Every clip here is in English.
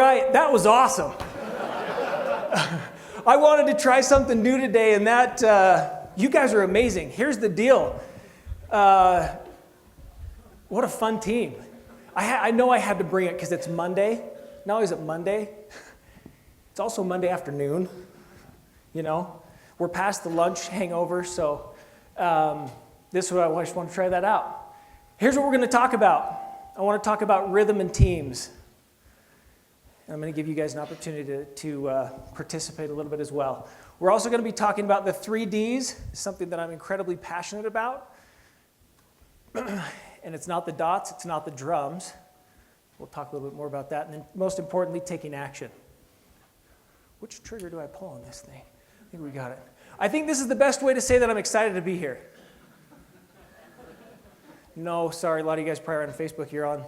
right, that was awesome. I wanted to try something new today, and that, you guys are amazing. Here's the deal. What a fun team. I know I had to bring it because it's Monday. Not only is it Monday, it's also Monday afternoon. You know, we're past the lunch hangover, so this is what I just want to try that out. Here's what we're going to talk about. I want to talk about rhythm and teams. And I'm going to give you guys an opportunity to participate a little bit as well. We're also going to be talking about the 3 Ds, something that I'm incredibly passionate about. And it's not the dots, it's not the drums. We'll talk a little bit more about that. And then most importantly, taking action. Which trigger do I pull on this thing? I think we got it. I think this is the best way to say that I'm excited to be here. No, sorry, a lot of you guys probably are on Facebook. You're on.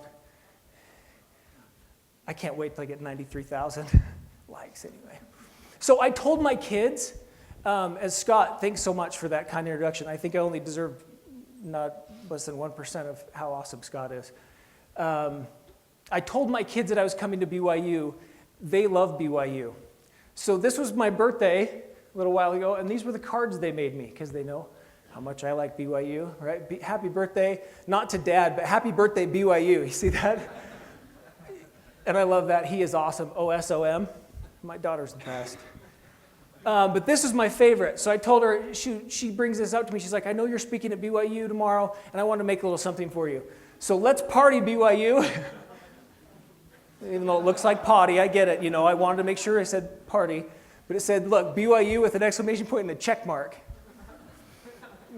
I can't wait till I get 93,000 likes anyway. So I told my kids, as Scott, thanks so much for that kind of introduction. I think I only deserve not less than 1% of how awesome Scott is. I told my kids that I was coming to BYU. They love BYU. So this was my birthday a little while ago, and these were the cards they made me because they know how much I like BYU, right? Happy birthday, not to Dad, but happy birthday BYU. You see that? And I love that. He is awesome. OSOM. My daughter's the best. But this is my favorite. So I told her, she brings this up to me. She's like, I know you're speaking at BYU tomorrow, and I want to make a little something for you. So let's party, BYU. Even though it looks like potty, I get it. You know, I wanted to make sure I said party. But it said, look, BYU with an exclamation point and a check mark.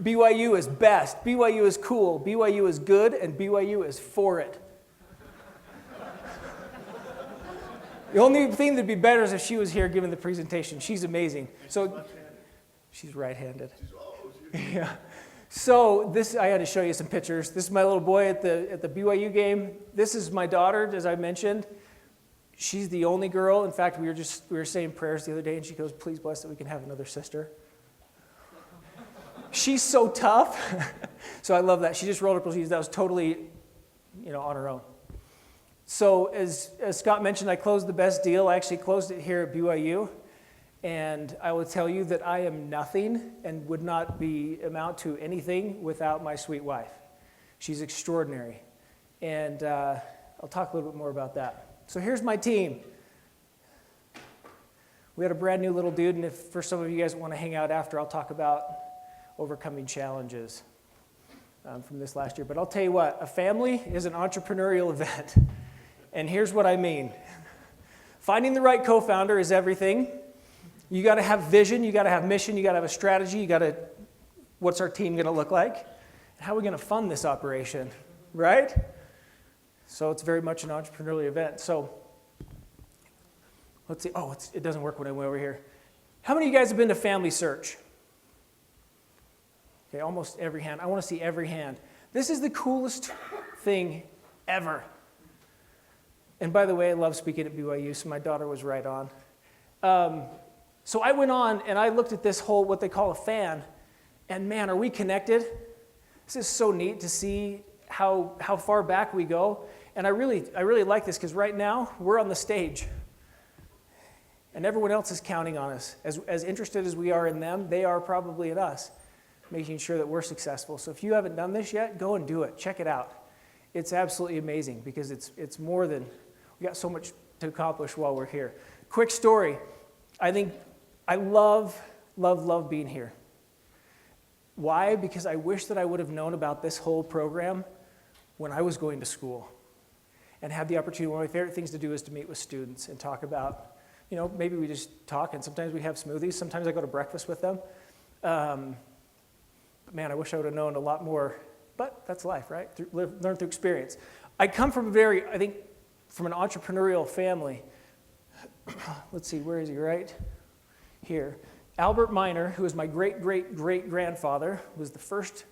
BYU is best. BYU is cool. BYU is good, and BYU is for it. The only thing that'd be better is if she was here giving the presentation. She's amazing. So she's right-handed. Yeah. So this, I had to show you some pictures. This is my little boy at the BYU game. This is my daughter, as I mentioned. She's the only girl. In fact, we were saying prayers the other day, and she goes, "Please bless that we can have another sister." She's so tough. So I love that. She just rolled up her sleeves. That was totally, on her own. So as Scott mentioned, I closed the best deal. I actually closed it here at BYU. And I will tell you that I am nothing and would not amount to anything without my sweet wife. She's extraordinary. And I'll talk a little bit more about that. So here's my team. We had a brand new little dude, and if for some of you guys want to hang out after, I'll talk about overcoming challenges from this last year. But I'll tell you what, a family is an entrepreneurial event. And here's what I mean. Finding the right co-founder is everything. You got to have vision, you got to have mission, you got to have a strategy, what's our team going to look like? How are we going to fund this operation, right? So it's very much an entrepreneurial event. So let's see. Oh, it doesn't work when I went over here. How many of you guys have been to Family Search? Okay, almost every hand. I want to see every hand. This is the coolest thing ever. And by the way, I love speaking at BYU, so my daughter was right on. So I went on and I looked at this whole, what they call a fan, and man, are we connected? This is so neat to see how far back we go. And I really like this because right now we're on the stage. And everyone else is counting on us. As interested as we are in them, they are probably in us, making sure that we're successful. So if you haven't done this yet, go and do it. Check it out. It's absolutely amazing because it's more than, we got so much to accomplish while we're here. Quick story. I love being here. Why? Because I wish that I would have known about this whole program when I was going to school and had the opportunity. One of my favorite things to do is to meet with students and talk about, maybe we just talk, and sometimes we have smoothies. Sometimes I go to breakfast with them. But man, I wish I would have known a lot more. But that's life, right? Learn through experience. I come from from an entrepreneurial family. Let's see, where is he? Right here. Albert Miner, who is my great-great-great-grandfather, was the first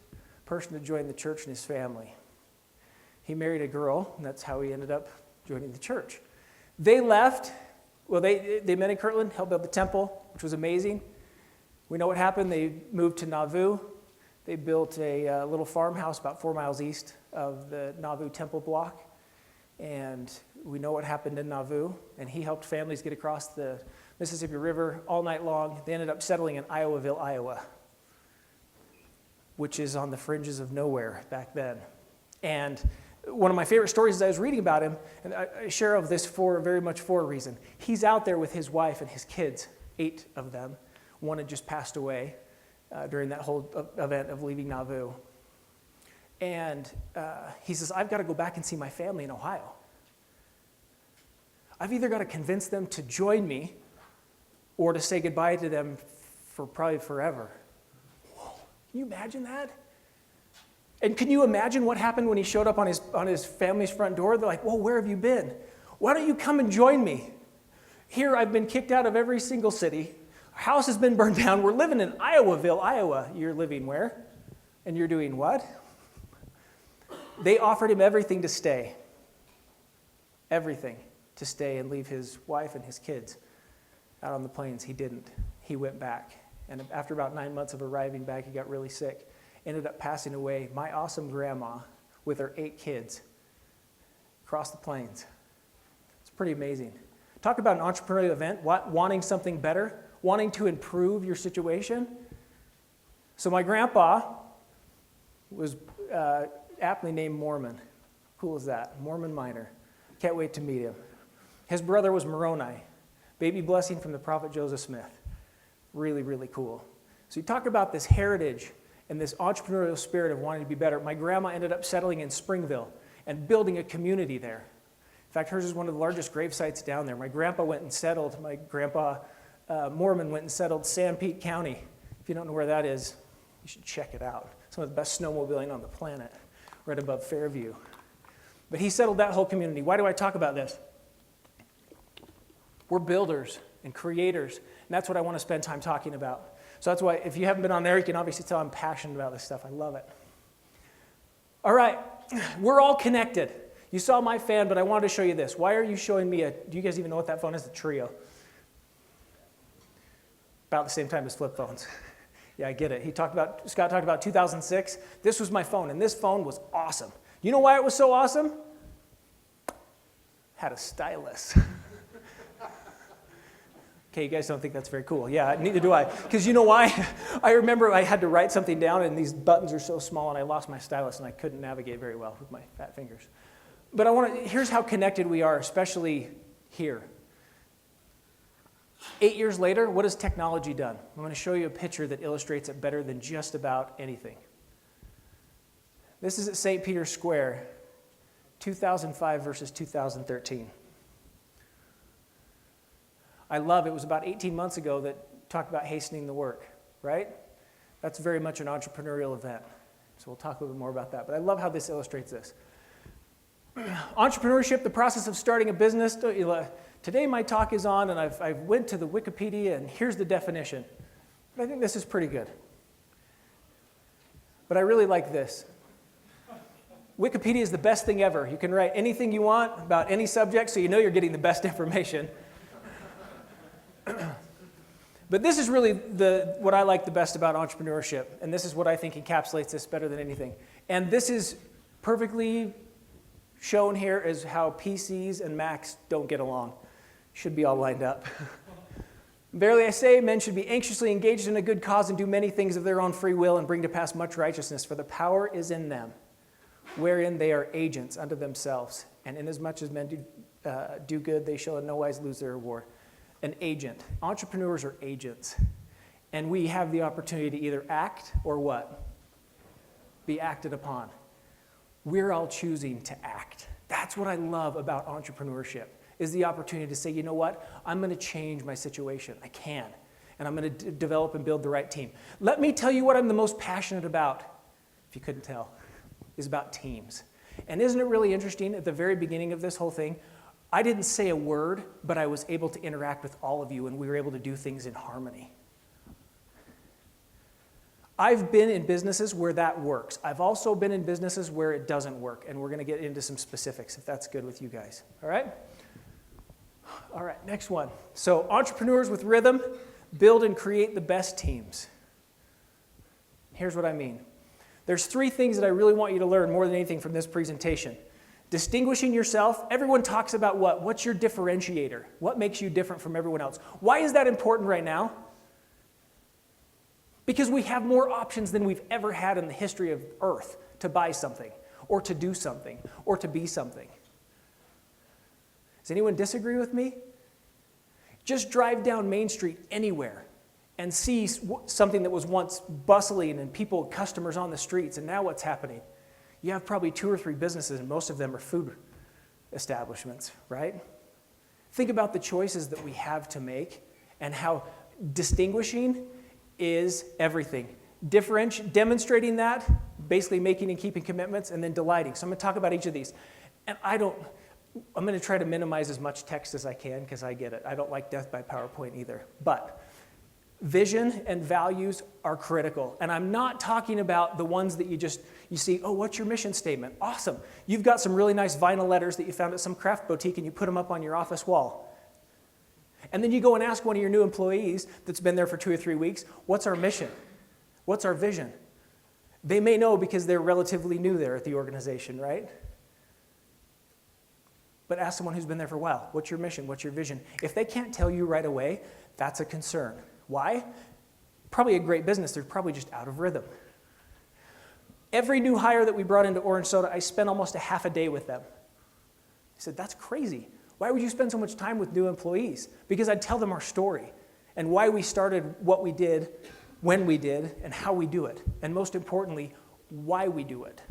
person to join the church in his family. He married a girl, and that's how he ended up joining the church. They left. Well, they met in Kirtland, helped build the temple, which was amazing. We know what happened. They moved to Nauvoo. They built a little farmhouse about 4 miles east of the Nauvoo temple block. And we know what happened in Nauvoo, and he helped families get across the Mississippi River all night long. They ended up settling in Iowaville, Iowa, which is on the fringes of nowhere back then. And one of my favorite stories as I was reading about him, and I share of this very much for a reason. He's out there with his wife and his kids, 8 of them. One had just passed away during that whole event of leaving Nauvoo. And he says, I've got to go back and see my family in Ohio. I've either got to convince them to join me or to say goodbye to them for probably forever. Whoa, can you imagine that? And can you imagine what happened when he showed up on his family's front door? They're like, whoa, where have you been? Why don't you come and join me? Here, I've been kicked out of every single city. Our house has been burned down. We're living in Iowaville, Iowa. You're living where? And you're doing what? They offered him everything to stay. Everything to stay and leave his wife and his kids out on the plains. He didn't. He went back. And after about 9 months of arriving back, he got really sick. Ended up passing away. My awesome grandma with her 8 kids across the plains. It's pretty amazing. Talk about an entrepreneurial event, wanting something better, wanting to improve your situation. So my grandpa was aptly named Mormon. Cool as that? Mormon miner. Can't wait to meet him. His brother was Moroni. Baby blessing from the prophet Joseph Smith. Really, really cool. So you talk about this heritage and this entrepreneurial spirit of wanting to be better. My grandma ended up settling in Springville and building a community there. In fact, hers is one of the largest grave sites down there. My grandpa went and settled, my grandpa Mormon went and settled Sanpete County. If you don't know where that is, you should check it out. Some of the best snowmobiling on the planet, right above Fairview. But he settled that whole community. Why do I talk about this? We're builders and creators, and that's what I want to spend time talking about. So that's why, if you haven't been on there, you can obviously tell I'm passionate about this stuff. I love it. All right, we're all connected. You saw my fan, but I wanted to show you this. Why are you showing me do you guys even know what that phone is? The Trio. About the same time as flip phones. Yeah, I get it. Scott talked about 2006. This was my phone, and this phone was awesome. You know why it was so awesome? Had a stylus. Okay, you guys don't think that's very cool. Yeah, neither do I. Because you know why? I remember I had to write something down, and these buttons are so small, and I lost my stylus, and I couldn't navigate very well with my fat fingers. But here's how connected we are, especially here. 8 years later, what has technology done? I'm going to show you a picture that illustrates it better than just about anything. This is at St. Peter's Square, 2005 versus 2013. I love it was about 18 months ago that talked about hastening the work, right? That's very much an entrepreneurial event. So we'll talk a little bit more about that. But I love how this illustrates this. Entrepreneurship, the process of starting a business. Today my talk is on, and I went to the Wikipedia, and here's the definition. But I think this is pretty good. But I really like this. Wikipedia is the best thing ever. You can write anything you want about any subject, so you know you're getting the best information. But this is really what I like the best about entrepreneurship, and this is what I think encapsulates this better than anything. And this is perfectly shown here as how PCs and Macs don't get along. Should be all lined up. Verily I say, men should be anxiously engaged in a good cause and do many things of their own free will and bring to pass much righteousness, for the power is in them, wherein they are agents unto themselves. And inasmuch as men do good, they shall in no wise lose their reward. An agent. Entrepreneurs are agents. And we have the opportunity to either act or what? Be acted upon. We're all choosing to act. That's what I love about entrepreneurship, is the opportunity to say, you know what? I'm going to change my situation. I can. And I'm going to develop and build the right team. Let me tell you what I'm the most passionate about, if you couldn't tell, is about teams. And isn't it really interesting, at the very beginning of this whole thing, I didn't say a word, but I was able to interact with all of you, and we were able to do things in harmony. I've been in businesses where that works. I've also been in businesses where it doesn't work, and we're going to get into some specifics, if that's good with you guys. All right? All right, next one. So entrepreneurs with rhythm build and create the best teams. Here's what I mean. There's 3 things that I really want you to learn more than anything from this presentation. Distinguishing yourself, everyone talks about what? What's your differentiator? What makes you different from everyone else? Why is that important right now? Because we have more options than we've ever had in the history of Earth to buy something, or to do something, or to be something. Does anyone disagree with me? Just drive down Main Street anywhere and see something that was once bustling and people, customers on the streets, and now what's happening? You have probably 2 or 3 businesses, and most of them are food establishments, right? Think about the choices that we have to make and how distinguishing is everything. Demonstrating that, basically making and keeping commitments, and then delighting. So I'm going to talk about each of these. And I'm going to try to minimize as much text as I can because I get it. I don't like death by PowerPoint either. But vision and values are critical. And I'm not talking about the ones that you see, oh, what's your mission statement? Awesome. You've got some really nice vinyl letters that you found at some craft boutique and you put them up on your office wall. And then you go and ask one of your new employees that's been there for 2 or 3 weeks, what's our mission? What's our vision? They may know because they're relatively new there at the organization, right? But ask someone who's been there for a while, what's your mission? What's your vision? If they can't tell you right away, that's a concern. Why? Probably a great business. They're probably just out of rhythm. Every new hire that we brought into Orange Soda, I spent almost a half a day with them. I said, that's crazy. Why would you spend so much time with new employees? Because I'd tell them our story and why we started what we did, when we did, and how we do it. And most importantly, why we do it.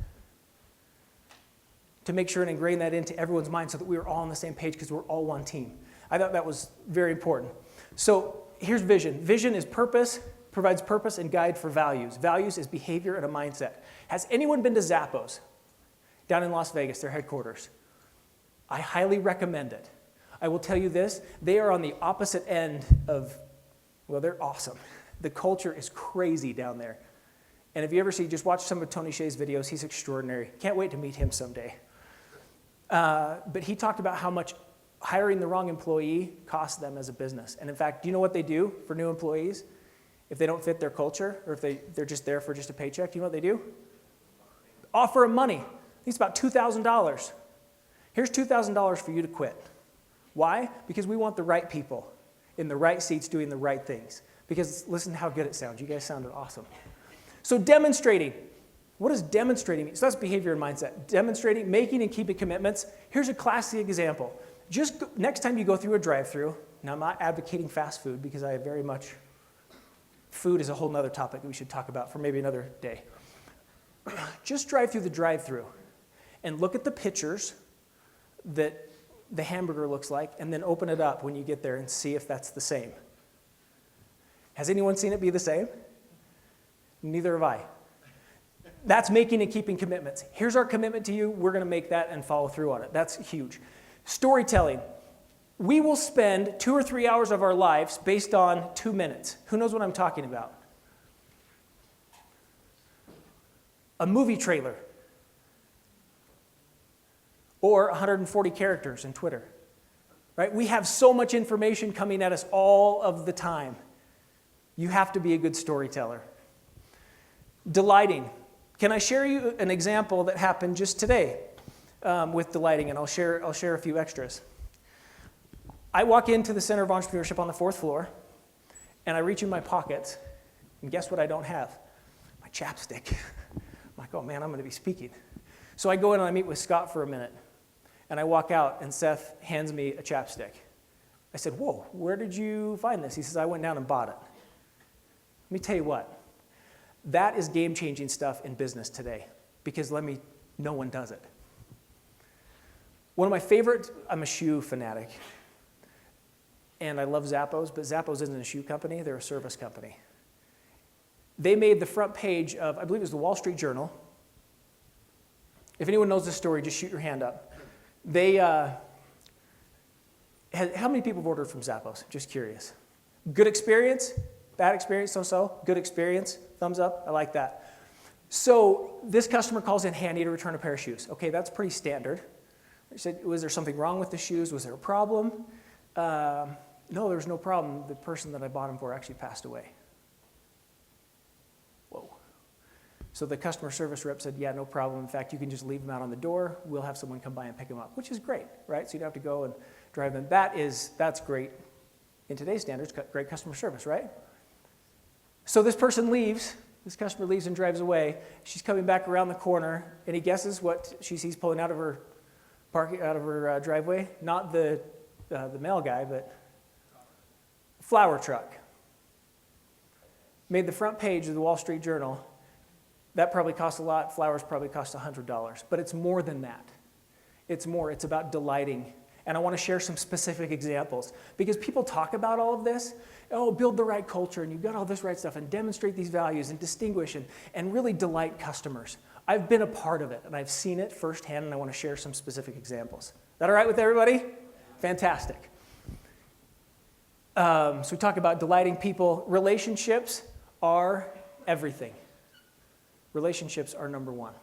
To make sure and ingrain that into everyone's mind so that we were all on the same page because we're all one team. I thought that was very important. So here's vision. Vision is purpose, provides purpose and guide for values. Values is behavior and a mindset. Has anyone been to Zappos down in Las Vegas, their headquarters? I highly recommend it. I will tell you this, they are on the opposite end of, well, they're awesome. The culture is crazy down there. And if you ever see, just watch some of Tony Hsieh's videos, he's extraordinary. Can't wait to meet him someday. But he talked about how much hiring the wrong employee costs them as a business. And in fact, do you know what they do for new employees? If they don't fit their culture, or if they're just there for just a paycheck, do you know what they do? Offer them money. I think it's about $2,000. Here's $2,000 for you to quit. Why? Because we want the right people in the right seats doing the right things. Because listen to how good it sounds. You guys sounded awesome. So demonstrating. What does demonstrating mean? So that's behavior and mindset. Demonstrating, making and keeping commitments. Here's a classic example. Just next time you go through a drive-thru, now I'm not advocating fast food because I very much, food is a whole other topic that we should talk about for maybe another day. Just drive through the drive-thru and look at the pictures that the hamburger looks like and then open it up when you get there and see if that's the same. Has anyone seen it be the same? Neither have I. That's making and keeping commitments. Here's our commitment to you. We're going to make that and follow through on it. That's huge. Storytelling. We will spend 2 or 3 hours of our lives based on 2 minutes. Who knows what I'm talking about? A movie trailer. Or 140 characters in Twitter. Right? We have so much information coming at us all of the time. You have to be a good storyteller. Delighting. Can I share you an example that happened just today with delighting, and I'll share a few extras. I walk into the Center of Entrepreneurship on the 4th floor, and I reach in my pockets, and guess what I don't have? My chapstick. I'm like, oh man, I'm going to be speaking. So I go in and I meet with Scott for a minute, and I walk out, and Seth hands me a chapstick. I said, whoa, where did you find this? He says, I went down and bought it. Let me tell you what. That is game-changing stuff in business today because no one does it. One of my favorite, I'm a shoe fanatic, and I love Zappos, but Zappos isn't a shoe company, they're a service company. They made the front page of, I believe it was the Wall Street Journal. If anyone knows this story, just shoot your hand up. They, how many people have ordered from Zappos? Just curious. Good experience? Bad experience, so-so. Good experience, thumbs up. I like that. So this customer calls in, hey, I need to return a pair of shoes. Okay, that's pretty standard. I said, was there something wrong with the shoes? Was there a problem? No, there was no problem. The person that I bought them for actually passed away. Whoa. So the customer service rep said, yeah, no problem. In fact, you can just leave them out on the door. We'll have someone come by and pick them up, which is great, right? So you don't have to go and drive them. That's great. In today's standards, great customer service, right? So this person leaves. This customer leaves and drives away. She's coming back around the corner, and he guesses what she sees pulling out of her driveway. Not the mail guy, but flower truck. Made the front page of the Wall Street Journal. That probably cost a lot. Flowers probably cost $100. But it's more than that. It's more. It's about delighting. And I want to share some specific examples. Because people talk about all of this. Oh, build the right culture, and you've got all this right stuff, and demonstrate these values, and distinguish, and really delight customers. I've been a part of it, and I've seen it firsthand, and I want to share some specific examples. Is that all right with everybody? Fantastic. So we talk about delighting people. Relationships are everything. Relationships are number one.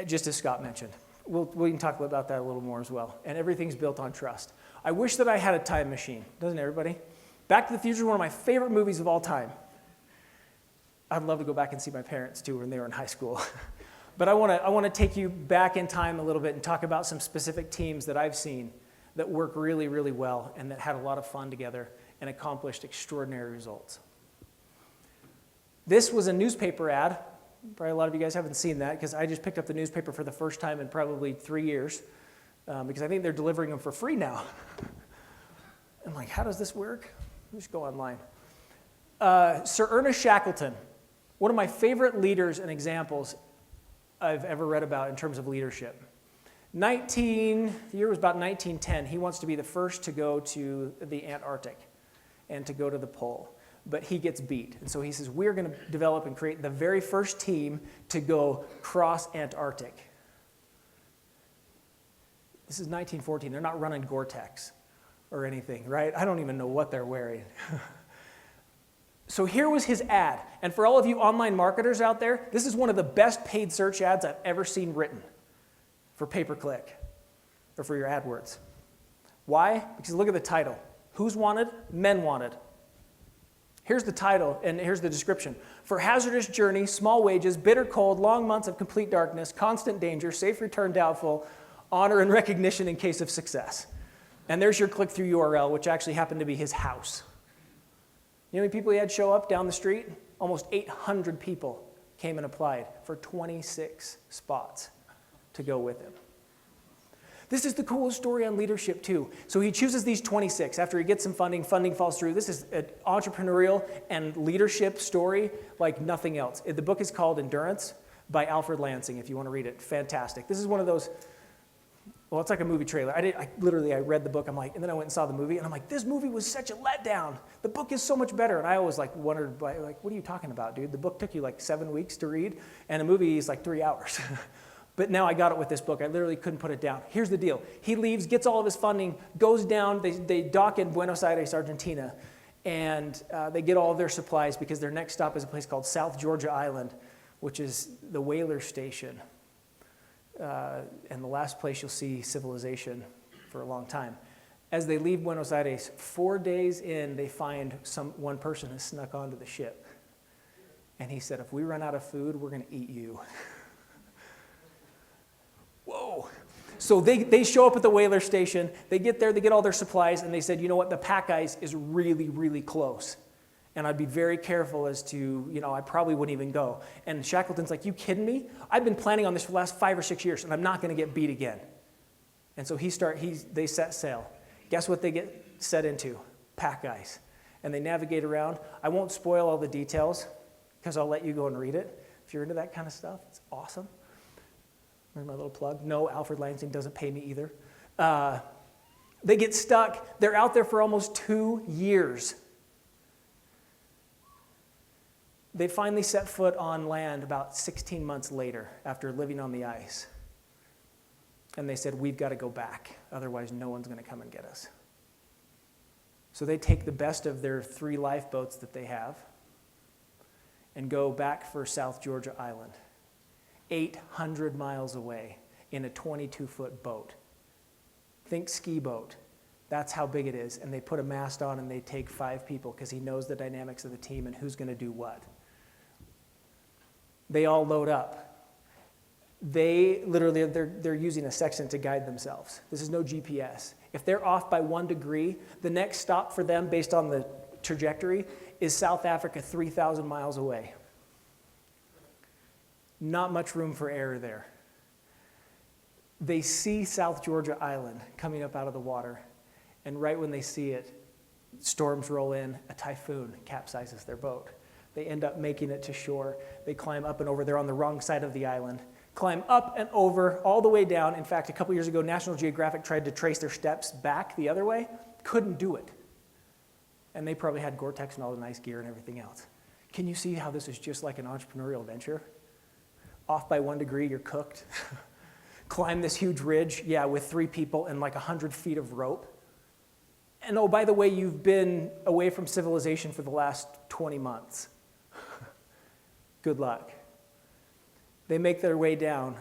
Just as Scott mentioned. We can talk about that a little more as well. And everything's built on trust. I wish that I had a time machine. Doesn't everybody? Back to the Future is one of my favorite movies of all time. I'd love to go back and see my parents, too, when they were in high school. But I want to take you back in time a little bit and talk about some specific teams that I've seen that work really, really well and that had a lot of fun together and accomplished extraordinary results. This was a newspaper ad. Probably a lot of you guys haven't seen that because I just picked up the newspaper for the first time in probably 3 years because I think they're delivering them for free now. I'm like, how does this work? Just go online. Sir Ernest Shackleton, one of my favorite leaders and examples I've ever read about in terms of leadership. The year was about 1910. He wants to be the first to go to the Antarctic and to go to the pole. But he gets beat. And so he says, we're going to develop and create the very first team to go cross Antarctic. This is 1914. They're not running Gore-Tex or anything, right? I don't even know what they're wearing. So here was his ad. And for all of you online marketers out there, this is one of the best paid search ads I've ever seen written for pay-per-click or for your AdWords. Why? Because look at the title. Who's wanted? Men wanted. Here's the title, and here's the description. For hazardous journey, small wages, bitter cold, long months of complete darkness, constant danger, safe return doubtful, honor and recognition in case of success. And there's your click-through URL, which actually happened to be his house. You know how many people he had show up down the street? Almost 800 people came and applied for 26 spots to go with him. This is the coolest story on leadership, too. So he chooses these 26. After he gets some funding falls through. This is an entrepreneurial and leadership story like nothing else. The book is called Endurance by Alfred Lansing, if you want to read it. Fantastic. This is one of those, well, it's like a movie trailer. I read the book, and then I went and saw the movie, and I'm like, this movie was such a letdown. The book is so much better. And I always wondered, what are you talking about, dude? The book took you 7 weeks to read, and the movie is 3 hours. But now I got it with this book. I literally couldn't put it down. Here's the deal. He leaves, gets all of his funding, goes down. They dock in Buenos Aires, Argentina, and they get all of their supplies because their next stop is a place called South Georgia Island, which is the whaler station. And the last place you'll see civilization for a long time. As they leave Buenos Aires, 4 days in, they find one person has snuck onto the ship. And he said, if we run out of food, we're going to eat you. Whoa. So they show up at the whaler station. They get there, they get all their supplies, and they said, you know what, the pack ice is really, really close. And I'd be very careful as to, I probably wouldn't even go. And Shackleton's like, you kidding me? I've been planning on this for the last 5 or 6 years, and I'm not going to get beat again. And so they set sail. Guess what they get set into? Pack ice. And they navigate around. I won't spoil all the details, because I'll let you go and read it. If you're into that kind of stuff, it's awesome. Here's my little plug. No, Alfred Lansing doesn't pay me either. They get stuck. They're out there for almost 2 years. They finally set foot on land about 16 months later after living on the ice. And they said, we've got to go back. Otherwise, no one's going to come and get us. So they take the best of their 3 lifeboats that they have and go back for South Georgia Island. 800 miles away in a 22-foot boat. Think ski boat. That's how big it is. And they put a mast on and they take 5 people because he knows the dynamics of the team and who's going to do what. They all load up. They literally, they're using a sextant to guide themselves. This is no GPS. If they're off by 1 degree, the next stop for them, based on the trajectory, is South Africa, 3,000 miles away. Not much room for error there. They see South Georgia Island coming up out of the water, and right when they see it, storms roll in, a typhoon capsizes their boat. They end up making it to shore. They climb up and over. They're on the wrong side of the island. Climb up and over, all the way down. In fact, a couple years ago, National Geographic tried to trace their steps back the other way. Couldn't do it. And they probably had Gore-Tex and all the nice gear and everything else. Can you see how this is just like an entrepreneurial venture? Off by 1 degree, you're cooked. Climb this huge ridge, yeah, with 3 people and like 100 feet of rope. And oh, by the way, you've been away from civilization for the last 20 months. Good luck. They make their way down,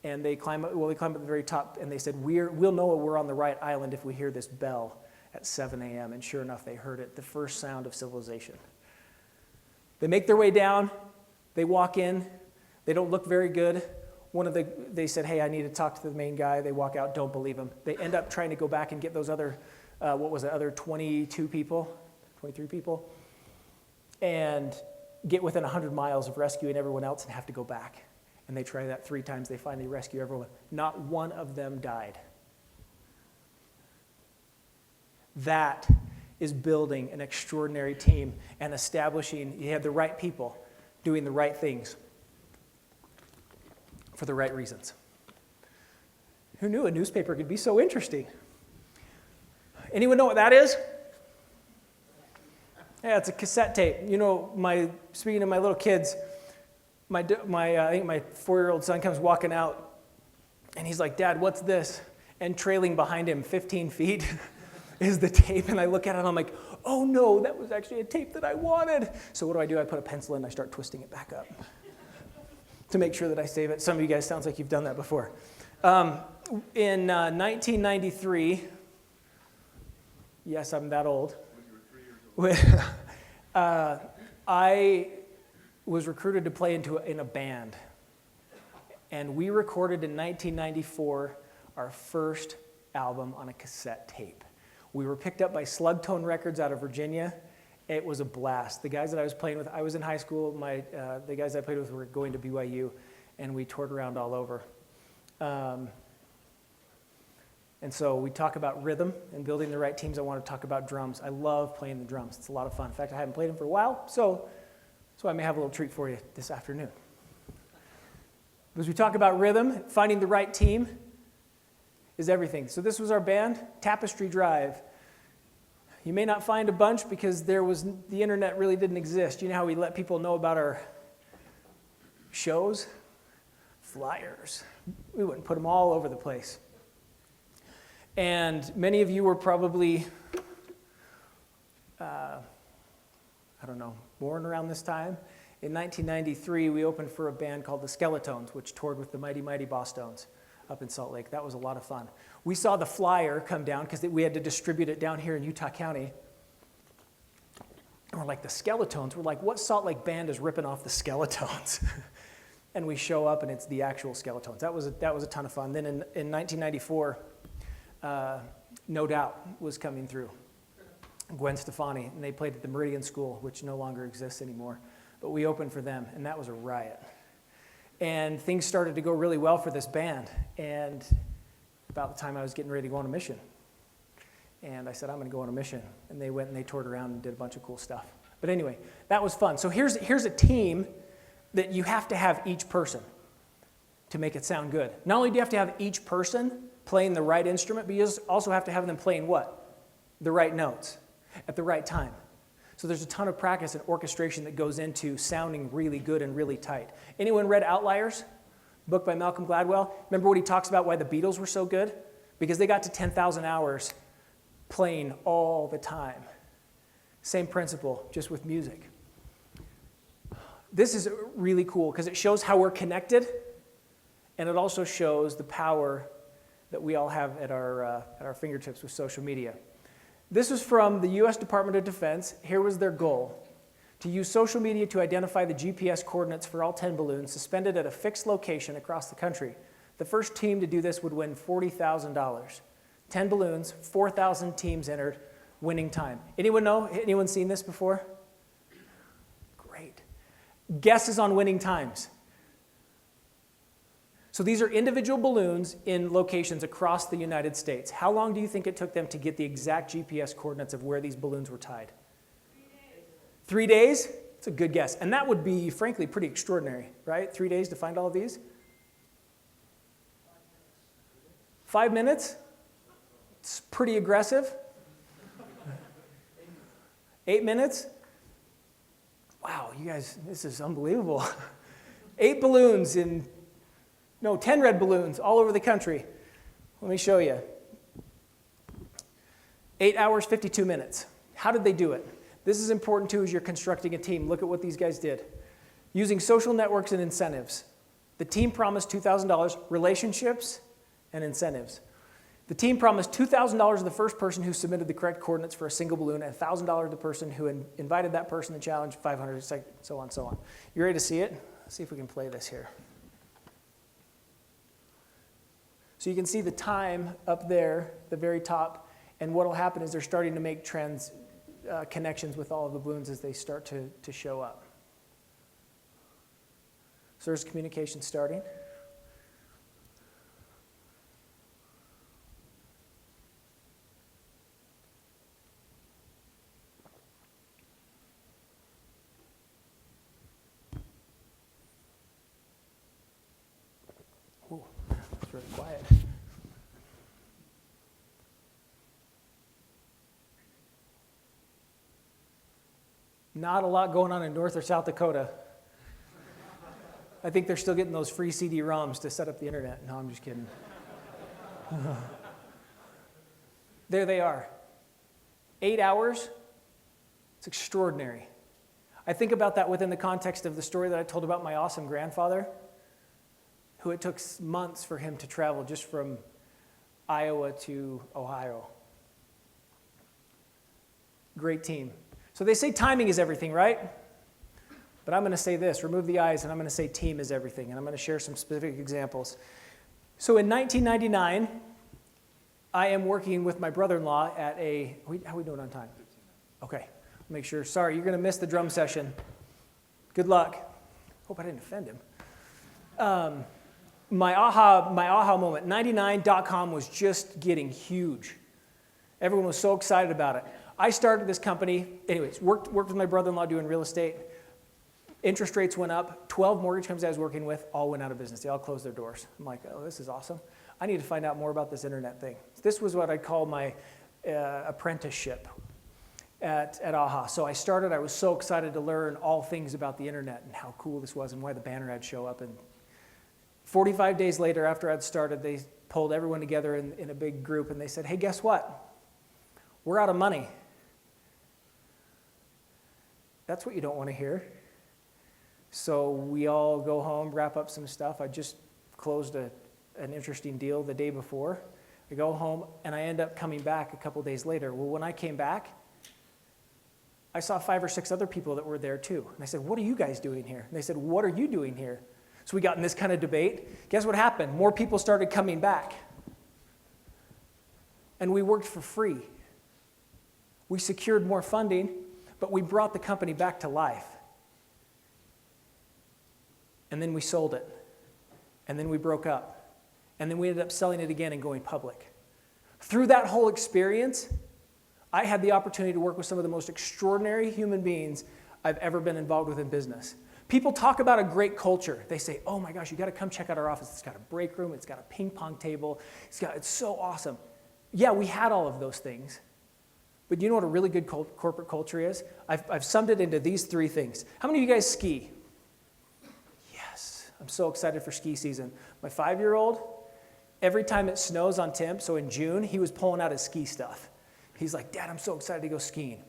and they climb up at the very top, and they said, we'll know we're on the right island if we hear this bell at 7 a.m., and sure enough, they heard it, the first sound of civilization. They make their way down, they walk in, they don't look very good. They said, hey, I need to talk to the main guy. They walk out, don't believe him. They end up trying to go back and get those other, other 22 people, 23 people, and get within 100 miles of rescuing everyone else and have to go back. And they try that 3 times. They finally rescue everyone. Not one of them died. That is building an extraordinary team and establishing, you have the right people doing the right things for the right reasons. Who knew a newspaper could be so interesting? Anyone know what that is? Yeah, it's a cassette tape. You know, speaking of my little kids, I think my 4-year-old son comes walking out, and he's like, Dad, what's this? And trailing behind him 15 feet is the tape, and I look at it, and I'm like, oh no, that was actually a tape that I wanted. So what do? I put a pencil in, and I start twisting it back up to make sure that I save it. Some of you guys sounds like you've done that before. In 1993, yes, I'm that old. When you were 3 years old. I was recruited to play in a band. And we recorded in 1994 our first album on a cassette tape. We were picked up by Slug Tone Records out of Virginia. It was a blast. The guys that I was playing with, I was in high school. The guys I played with were going to BYU, and we toured around all over. And so we talk about rhythm and building the right teams. I want to talk about drums. I love playing the drums. It's a lot of fun. In fact, I haven't played them for a while, so I may have a little treat for you this afternoon. As we talk about rhythm, finding the right team is everything. So this was our band, Tapestry Drive. You may not find a bunch because the internet really didn't exist. You know how we let people know about our shows? Flyers. We wouldn't put them all over the place. And many of you were probably, born around this time. In 1993, we opened for a band called the Skeletones, which toured with the Mighty Mighty Bosstones up in Salt Lake. That was a lot of fun. We saw the flyer come down because we had to distribute it down here in Utah County. And we're like, the Skeletones? We're like, what Salt Lake band is ripping off the Skeletones? And we show up, and it's the actual Skeletones. That was a ton of fun. Then in 1994, No Doubt was coming through. Gwen Stefani, and they played at the Meridian School, which no longer exists anymore. But we opened for them, and that was a riot. And things started to go really well for this band. And about the time I was getting ready to go on a mission. And I said, I'm going to go on a mission. And they went and they toured around and did a bunch of cool stuff. But anyway, that was fun. So here's a team that you have to have each person to make it sound good. Not only do you have to have each person playing the right instrument, but you also have to have them playing what? The right notes at the right time. So there's a ton of practice and orchestration that goes into sounding really good and really tight. Anyone read Outliers? Book by Malcolm Gladwell? Remember what he talks about why the Beatles were so good? Because they got to 10,000 hours playing all the time. Same principle, just with music. This is really cool because it shows how we're connected, and it also shows the power that we all have at our fingertips with social media. This was from the U.S. Department of Defense. Here was their goal, to use social media to identify the GPS coordinates for all 10 balloons suspended at a fixed location across the country. The first team to do this would win $40,000. 10 balloons, 4,000 teams entered, winning time. Anyone know? Anyone seen this before? Great. Guesses on winning times. So these are individual balloons in locations across the United States. How long do you think it took them to get the exact GPS coordinates of where these balloons were tied? 3 days. 3 days? It's a good guess. And that would be, frankly, pretty extraordinary, right? 3 days to find all of these? 5 minutes? It's pretty aggressive. 8 minutes? Wow, you guys, this is unbelievable. 8 balloons in, no, 10 red balloons all over the country. Let me show you. 8 hours, 52 minutes. How did they do it? This is important too as you're constructing a team. Look at what these guys did. Using social networks and incentives. The team promised $2,000, relationships and incentives. The team promised $2,000 to the first person who submitted the correct coordinates for a single balloon, and $1,000 to the person who invited that person to challenge, $500, so on and so on. You ready to see it? Let's see if we can play this here. So you can see the time up there, the very top, and what will happen is they're starting to make connections with all of the balloons as they start to show up. So there's communication starting. Ooh, it's really quiet. Not a lot going on in North or South Dakota. I think they're still getting those free CD-ROMs to set up the internet. No, I'm just kidding. There they are. 8 hours. It's extraordinary. I think about that within the context of the story that I told about my awesome grandfather, who it took months for him to travel just from Iowa to Ohio. Great team. So they say timing is everything, right? But I'm going to say this, remove the I's, and I'm going to say team is everything, and I'm going to share some specific examples. So in 1999, I am working with my brother-in-law at how are we doing on time? Okay, make sure. Sorry, you're going to miss the drum session. Good luck. Hope I didn't offend him. My aha moment, 99.com was just getting huge. Everyone was so excited about it. I started this company, anyways, worked with my brother-in-law doing real estate. Interest rates went up. 12 mortgage companies I was working with all went out of business. They all closed their doors. I'm like, oh, this is awesome. I need to find out more about this internet thing. This was what I call my apprenticeship at AHA. So I started, I was so excited to learn all things about the internet and how cool this was and why the banner ads show up. And 45 days later, after I'd started, they pulled everyone together in a big group and they said, hey, guess what? We're out of money. That's what you don't want to hear. So we all go home, wrap up some stuff. I just closed an interesting deal the day before. I go home, and I end up coming back a couple days later. Well, when I came back, I saw 5 or 6 other people that were there too. And I said, what are you guys doing here? And they said, what are you doing here? So we got in this kind of debate. Guess what happened? More people started coming back. And we worked for free. We secured more funding, but we brought the company back to life. And then we sold it. And then we broke up. And then we ended up selling it again and going public. Through that whole experience, I had the opportunity to work with some of the most extraordinary human beings I've ever been involved with in business. People talk about a great culture. They say, oh my gosh, you got to come check out our office. It's got a break room. It's got a ping pong table. It's so awesome. Yeah, we had all of those things. But you know what a really good corporate culture is? I've summed it into these 3 things. How many of you guys ski? Yes, I'm so excited for ski season. My 5-year-old, every time it snows on temp, so in June, he was pulling out his ski stuff. He's like, Dad, I'm so excited to go skiing.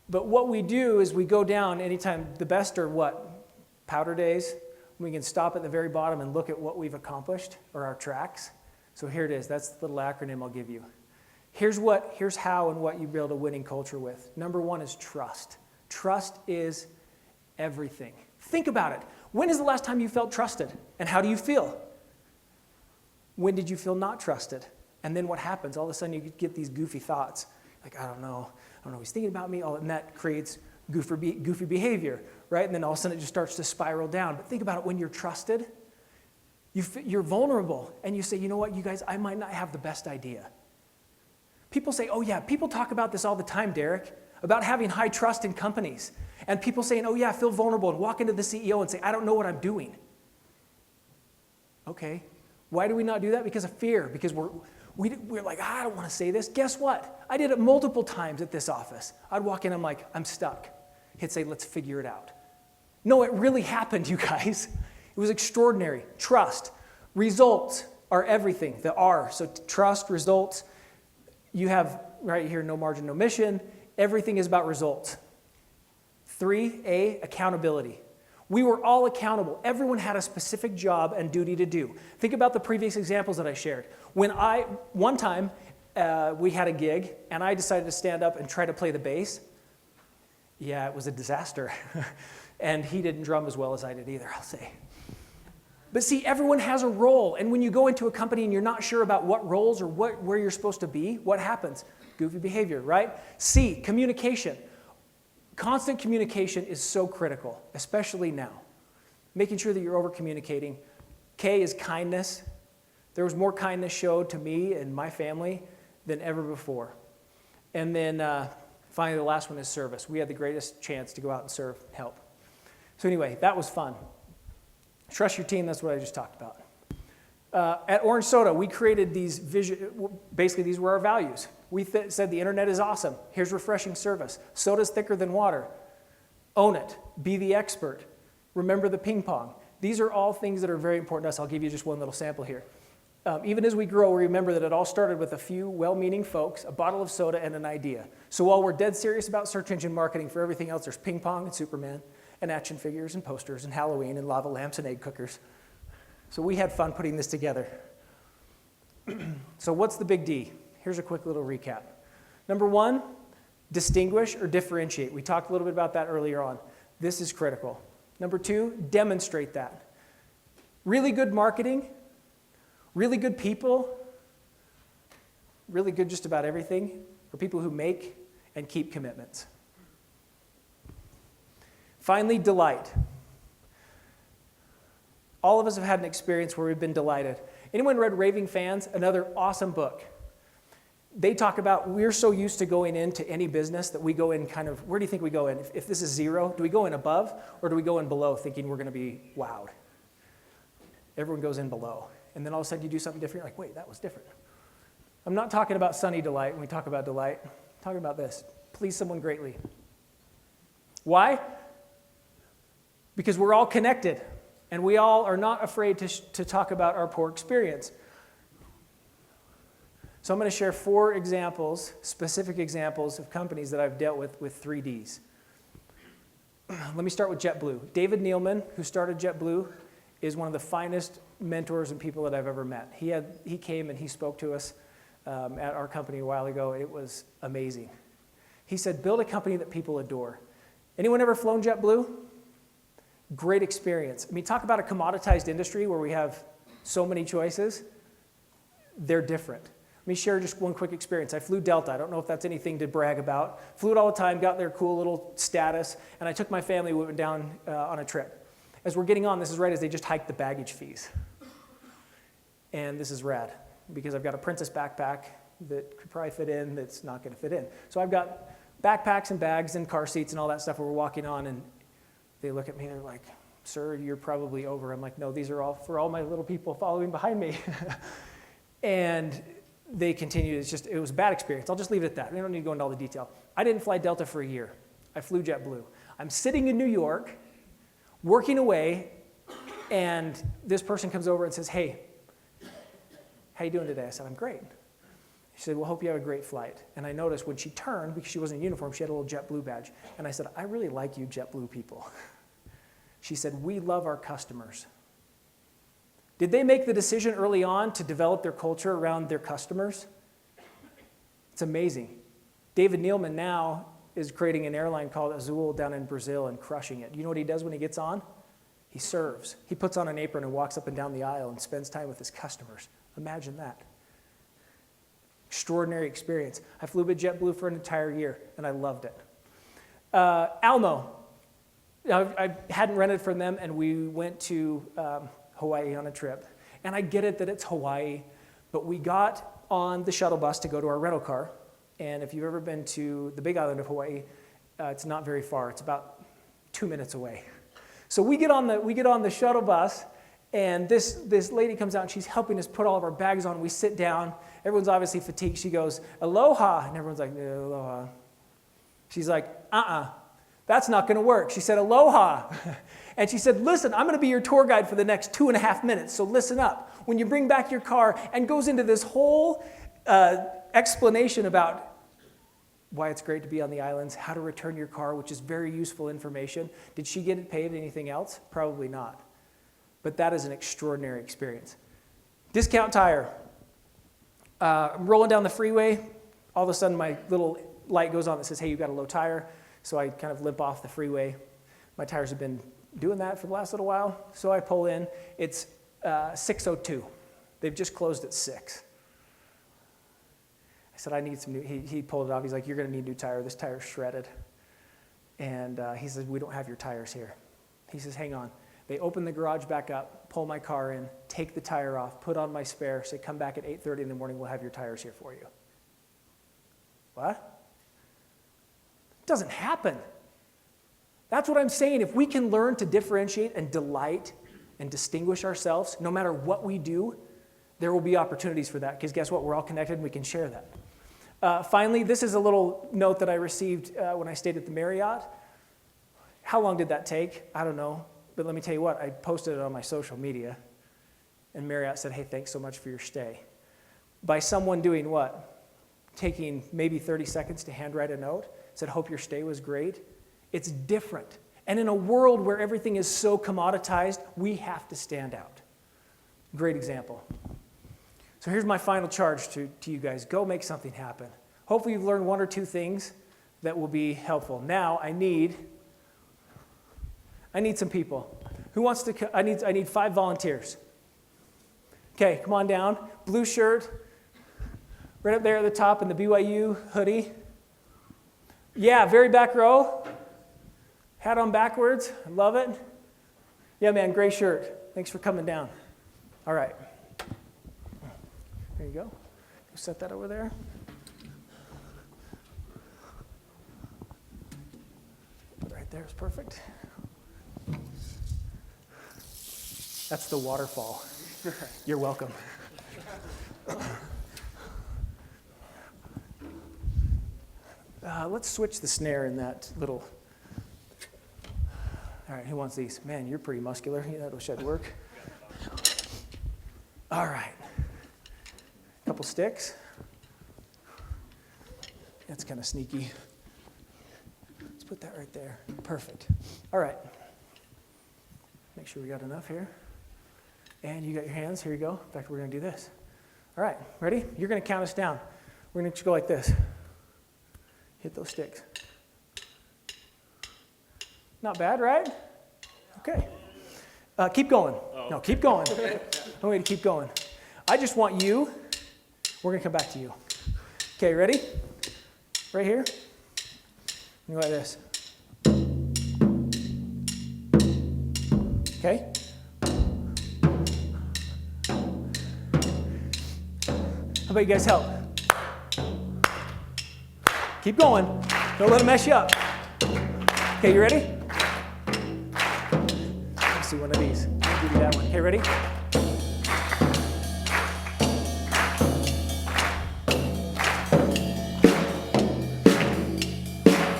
But what we do is we go down anytime, the best are what? Powder days. We can stop at the very bottom and look at what we've accomplished, or our tracks. So here it is. That's the little acronym I'll give you. Here's how and what you build a winning culture with. Number 1 is trust. Trust is everything. Think about it. When is the last time you felt trusted? And how do you feel? When did you feel not trusted? And then what happens? All of a sudden you get these goofy thoughts. Like, I don't know he's thinking about me. And that creates goofy behavior, right? And then all of a sudden it just starts to spiral down. But think about it, when you're trusted, you're vulnerable. And you say, you know what, you guys, I might not have the best idea. People say, oh yeah, people talk about this all the time, Derek, about having high trust in companies. And people saying, oh yeah, feel vulnerable and walk into the CEO and say, I don't know what I'm doing. Okay, why do we not do that? Because of fear, because we're like, I don't want to say this. Guess what? I did it multiple times at this office. I'd walk in, I'm like, I'm stuck. He'd say, let's figure it out. No, it really happened, you guys. It was extraordinary. Trust. Results are everything, the R. So trust, results. You have right here, no margin, no mission. Everything is about results. 3A, accountability. We were all accountable. Everyone had a specific job and duty to do. Think about the previous examples that I shared. One time, we had a gig, and I decided to stand up and try to play the bass. Yeah, it was a disaster. And he didn't drum as well as I did either, I'll say. But see, everyone has a role, and when you go into a company and you're not sure about what roles or where you're supposed to be, what happens? Goofy behavior, right? C, communication. Constant communication is so critical, especially now. Making sure that you're over-communicating. K is kindness. There was more kindness showed to me and my family than ever before. And then finally, the last one is service. We had the greatest chance to go out and serve, help. So anyway, that was fun. Trust your team, that's what I just talked about. At OrangeSoda, we created these basically these were our values. We said the internet is awesome. Here's refreshing service. Soda's thicker than water. Own it. Be the expert. Remember the ping pong. These are all things that are very important to us. I'll give you just one little sample here. Even as we grow, we remember that it all started with a few well-meaning folks, a bottle of soda, and an idea. So while we're dead serious about search engine marketing for everything else, there's ping pong and Superman and action figures and posters and Halloween and lava lamps and egg cookers. So we had fun putting this together. So what's the big D? Here's a quick little recap. Number one, distinguish or differentiate. We talked a little bit about that earlier on. This is critical. Number two, demonstrate that. Really good marketing, really good people, really good just about everything for people who make and keep commitments. Finally, delight. All of us have had an experience where we've been delighted. Anyone read Raving Fans? Another awesome book. They talk about we're so used to going into any business that we go in kind of, where do you think we go in? If this is 0, do we go in above or do we go in below thinking we're going to be wowed? Everyone goes in below. And then all of a sudden you do something different, you're like, wait, that was different. I'm not talking about sunny delight when we talk about delight. I'm talking about this. Please someone greatly. Why? Because we're all connected. And we all are not afraid to talk about our poor experience. So I'm going to share 4 examples, specific examples of companies that I've dealt with 3 Ds. Let me start with JetBlue. David Nealman, who started JetBlue, is one of the finest mentors and people that I've ever met. He came and he spoke to us at our company a while ago. It was amazing. He said, build a company that people adore. Anyone ever flown JetBlue? Great experience. I mean, talk about a commoditized industry where we have so many choices. They're different. Let me share just one quick experience. I flew Delta. I don't know if that's anything to brag about. Flew it all the time, got their cool little status, and I took my family, we went down on a trip. As we're getting on, this is right as they just hiked the baggage fees. And this is rad, because I've got a princess backpack that could probably fit in that's not going to fit in. So I've got backpacks and bags and car seats and all that stuff where we're walking on, and they look at me and they're like, sir, you're probably over. I'm like, no, these are all for all my little people following behind me. And they continued. It was a bad experience. I'll just leave it at that. We don't need to go into all the detail. I didn't fly Delta for a year. I flew JetBlue. I'm sitting in New York, working away, and this person comes over and says, hey, how you doing today? I said, I'm great. She said, well, hope you have a great flight. And I noticed when she turned, because she wasn't in uniform, she had a little JetBlue badge. And I said, I really like you JetBlue people. She said, we love our customers. Did they make the decision early on to develop their culture around their customers? It's amazing. David Nealman now is creating an airline called Azul down in Brazil and crushing it. You know what he does when he gets on? He serves. He puts on an apron and walks up and down the aisle and spends time with his customers. Imagine that. Extraordinary experience. I flew with JetBlue for an entire year, and I loved it. Almo. I hadn't rented from them, and we went to Hawaii on a trip. And I get it that it's Hawaii, but we got on the shuttle bus to go to our rental car. And if you've ever been to the Big Island of Hawaii, it's not very far. It's about 2 minutes away. So we get on the shuttle bus, and this lady comes out, and she's helping us put all of our bags on. We sit down. Everyone's obviously fatigued. She goes, "Aloha," and everyone's like, "No, aloha." She's like, "That's not going to work." She said, "Aloha." And she said, "Listen, I'm going to be your tour guide for the next 2.5 minutes, so listen up. When you bring back your car," and goes into this whole explanation about why it's great to be on the islands, how to return your car, which is very useful information. Did she get paid anything else? Probably not. But that is an extraordinary experience. Discount tire. I'm rolling down the freeway. All of a sudden, my little light goes on that says, "Hey, you've got a low tire." So I kind of limp off the freeway. My tires have been doing that for the last little while. So I pull in. It's 6:02. They've just closed at 6. I said, "I need some new." He pulled it off. He's like, "You're going to need a new tire. This tire's shredded." And he says, "We don't have your tires here." He says, "Hang on." They open the garage back up, pull my car in, take the tire off, put on my spare, say, "Come back at 8:30 in the morning. We'll have your tires here for you." What? It doesn't happen. That's what I'm saying. If we can learn to differentiate and delight and distinguish ourselves, no matter what we do, there will be opportunities for that. Because guess what? We're all connected and we can share that. Finally, this is a little note that I received when I stayed at the Marriott. How long did that take? I don't know. But let me tell you what, I posted it on my social media. And Marriott said, "Hey, thanks so much for your stay." By someone doing what? Taking maybe 30 seconds to handwrite a note. Said, "Hope your stay was great." It's different. And in a world where everything is so commoditized, we have to stand out. Great example. So here's my final charge to you guys. Go make something happen. Hopefully you've learned 1 or 2 things that will be helpful. Now I need some people. Who wants to, I need 5 volunteers. Okay, come on down. Blue shirt, right up there at the top in the BYU hoodie. Yeah, very back row. Hat on backwards. I love it. Yeah, man, gray shirt. Thanks for coming down. All right. There you go. Set that over there. Put it right there. It's perfect. That's the waterfall. You're welcome. Let's switch the snare in that little. All right, who wants these? Man, you're pretty muscular. Yeah, that'll should work. All right. A couple sticks. That's kind of sneaky. Let's put that right there. Perfect. All right. Make sure we got enough here. And you got your hands. Here you go. In fact, we're going to do this. All right, ready? You're going to count us down. We're going to just go like this. Hit those sticks. Not bad, right? Okay. Keep going. No, keep going. I'm going to keep going. I just want you. We're going to come back to you. Okay, ready? Right here. You go like this. Okay. How about you guys help? Keep going. Don't let it mess you up. Okay, you ready? Let's see one of these. I'll give you that one. Okay, ready?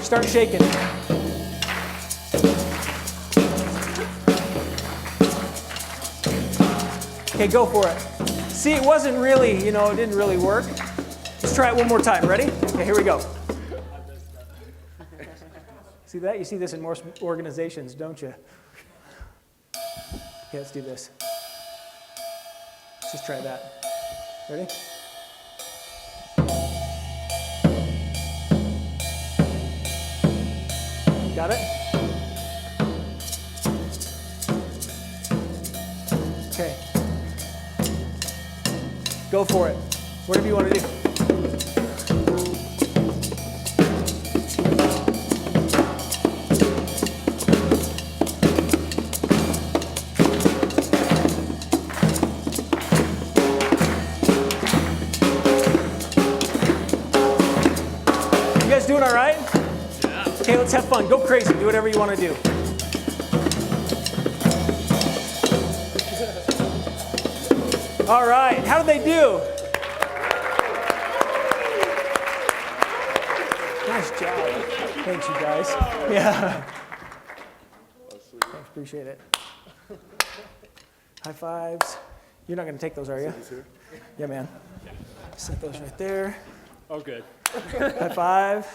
Start shaking. Okay, go for it. See, it wasn't really, it didn't really work. Let's try it one more time. Ready? Okay, here we go. See that? You see this in more organizations, don't you? Okay, let's do this. Let's just try that. Ready? Got it? Okay. Go for it. Whatever you want to do. You guys doing all right? Yeah. Okay, let's have fun. Go crazy. Do whatever you want to do. All right, how did they do? Nice job. Thanks, you guys. Yeah. Thanks, appreciate it. High fives. You're not going to take those, are you? Yeah, man. Set those right there. Oh, good. High five.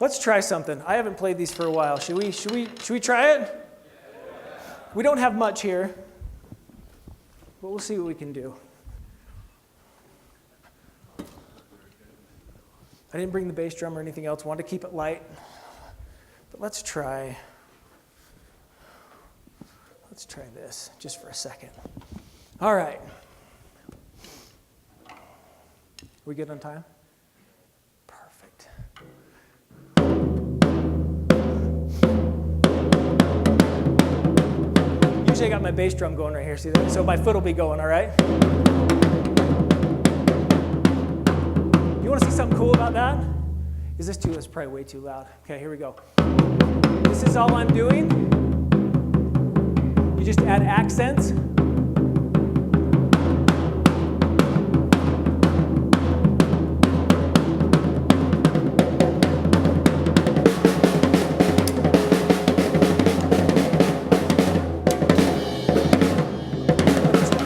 Let's try something. I haven't played these for a while. Should we try it? We don't have much here, but we'll see what we can do. I didn't bring the bass drum or anything else. Wanted to keep it light. But let's try this just for a second. All right. We good on time? Perfect. Usually I got my bass drum going right here, see that? So my foot will be going, all right? You want to see something cool about that? Is this too? It's probably way too loud. Okay, here we go. This is all I'm doing. You just add accents.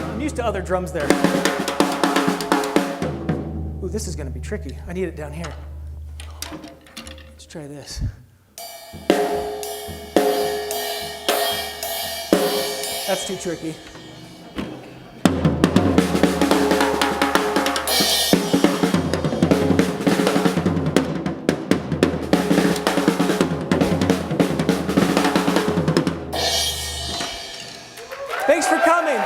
I'm used to other drums there. Ooh, this is going to be tricky. I need it down here. Let's try this. That's too tricky. Thanks for coming.